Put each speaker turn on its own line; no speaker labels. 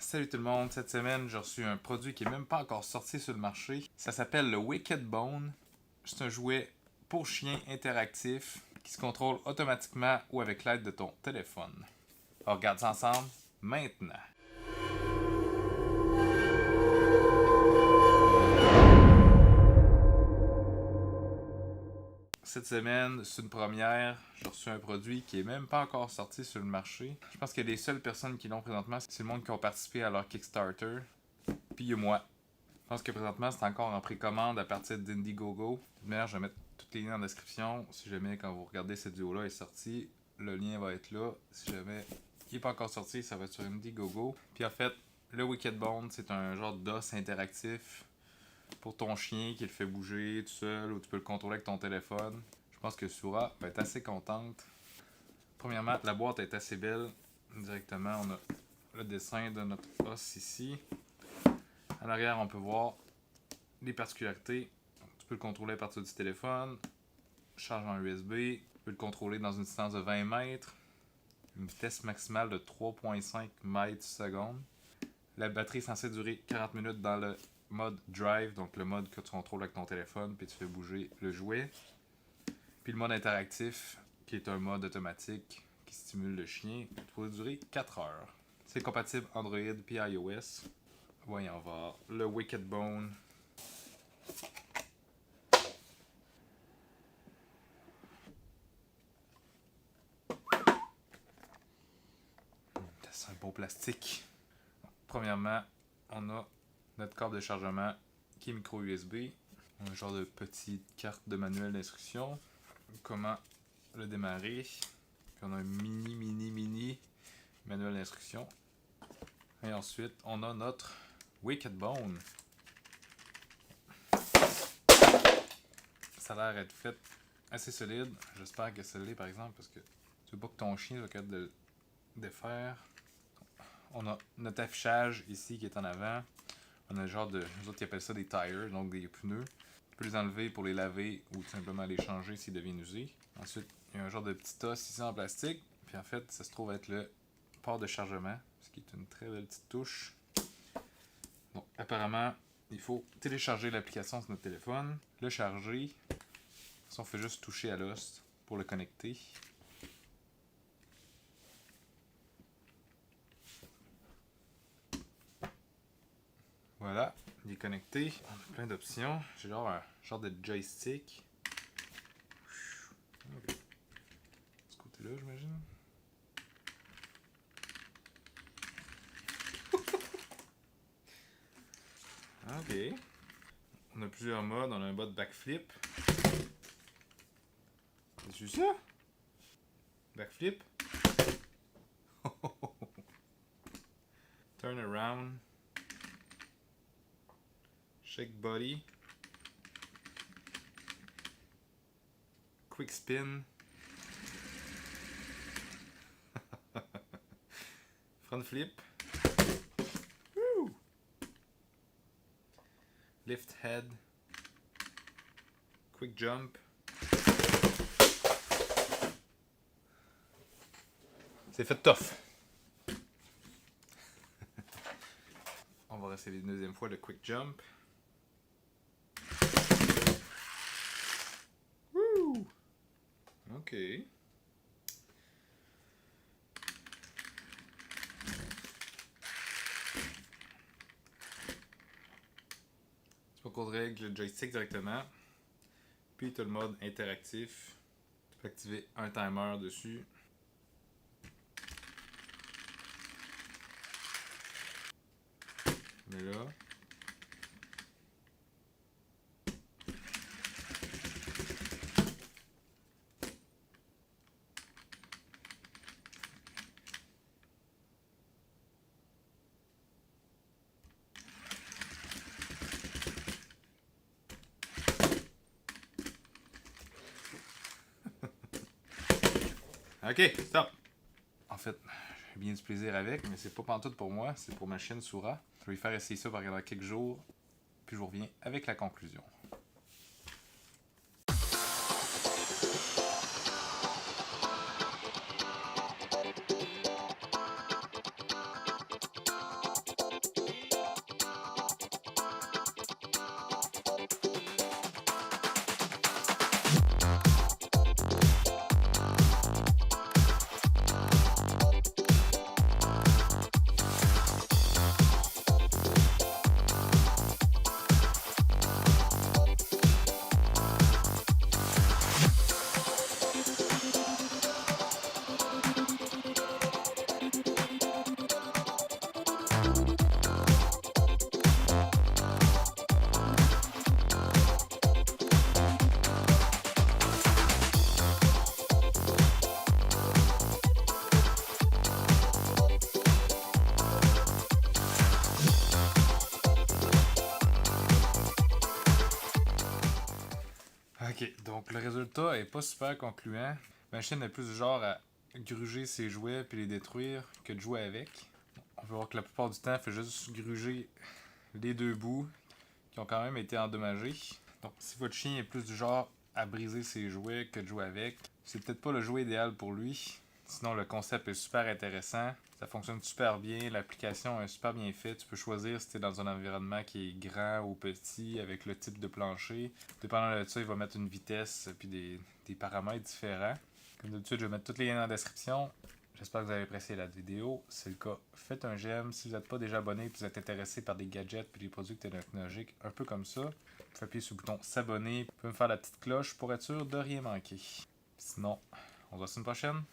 Salut tout le monde, cette semaine j'ai reçu un produit qui est même pas encore sorti sur le marché. Ça s'appelle le Wicked Bone. C'est un jouet pour chien interactif qui se contrôle automatiquement ou avec l'aide de ton téléphone. On regarde ça ensemble maintenant. Cette semaine, c'est une première. J'ai reçu un produit qui est même pas encore sorti sur le marché. Je pense que les seules personnes qui l'ont présentement, c'est le monde qui ont participé à leur Kickstarter. Puis il y a moi. Je pense que présentement, c'est encore en précommande à partir d'Indiegogo. De toute manière, je vais mettre toutes les liens en description. Si jamais, quand vous regardez cette vidéo-là est sortie, le lien va être là. Si jamais il n'est pas encore sorti, ça va être sur Indiegogo. Puis en fait, le Wicked Bone, c'est un genre d'os interactif pour ton chien qui le fait bouger tout seul ou tu peux le contrôler avec ton téléphone. Je pense que Sura va être assez contente. Premièrement, la boîte est assez belle. Directement, on a le dessin de notre os ici. À l'arrière, on peut voir les particularités. Tu peux le contrôler à partir du téléphone. Charge en USB. Tu peux le contrôler dans une distance de 20 mètres. Une vitesse maximale de 3,5 mètres seconde. La batterie est censée durer 40 minutes dans le mode drive, donc le mode que tu contrôles avec ton téléphone, puis tu fais bouger le jouet. Puis le mode interactif, qui est un mode automatique qui stimule le chien, pourrait durer 4 heures. C'est compatible Android puis iOS. Voyons voir. Le Wicked Bone. C'est un beau plastique. Premièrement, on a notre câble de chargement qui est micro USB. Un genre de petite carte de manuel d'instruction. Comment le démarrer. Puis on a un mini manuel d'instruction. Et ensuite, on a notre Wicked Bone. Ça a l'air d'être fait assez solide. J'espère que ça l'est par exemple parce que tu veux pas que ton chien soit capable de le défaire. On a notre affichage ici qui est en avant. On a un genre de. Nous autres qui appellent ça des tires, donc des pneus. Tu peux les enlever pour les laver ou tout simplement les changer s'ils deviennent usés. Ensuite, il y a un genre de petit os ici en plastique. Puis en fait, ça se trouve être le port de chargement, ce qui est une très belle petite touche. Donc, apparemment, il faut télécharger l'application sur notre téléphone, le charger. On fait juste toucher à l'os pour le connecter. Voilà, il est connecté. On a plein d'options. J'ai genre un genre de joystick. Okay. De ce côté-là, j'imagine. Ok. On a plusieurs modes. On a un mode backflip. C'est ça? Backflip. Turn around. Shake body. Quick spin. Front flip. Woo! Lift head. Quick jump. C'est fait tough. On va essayer une deuxième fois le quick jump. Woo! Ok. C'est pas qu'on règle le joystick directement. Puis tu as le mode interactif. Tu peux activer un timer dessus. Mais là. Ok, stop! En fait, j'ai bien du plaisir avec, mais c'est pas pantoute pour moi, c'est pour ma chienne Sura. Je vais lui faire essayer ça pendant quelques jours, puis je vous reviens avec la conclusion. Ok, donc le résultat est pas super concluant. Ma chaîne est plus du genre à gruger ses jouets puis les détruire que de jouer avec. On peut voir que la plupart du temps, elle fait juste gruger les deux bouts qui ont quand même été endommagés. Donc si votre chien est plus du genre à briser ses jouets que de jouer avec, c'est peut-être pas le jouet idéal pour lui. Sinon, le concept est super intéressant. Ça fonctionne super bien. L'application est super bien faite. Tu peux choisir si tu es dans un environnement qui est grand ou petit avec le type de plancher. Dépendant de ça, il va mettre une vitesse et des paramètres différents. Comme d'habitude, je vais mettre tous les liens dans la description. J'espère que vous avez apprécié la vidéo. Si c'est le cas, faites un j'aime. Si vous n'êtes pas déjà abonné et que vous êtes intéressé par des gadgets et des produits technologiques un peu comme ça, vous pouvez appuyer sur le bouton s'abonner. Vous pouvez me faire la petite cloche pour être sûr de rien manquer. Sinon, on se voit la semaine prochaine.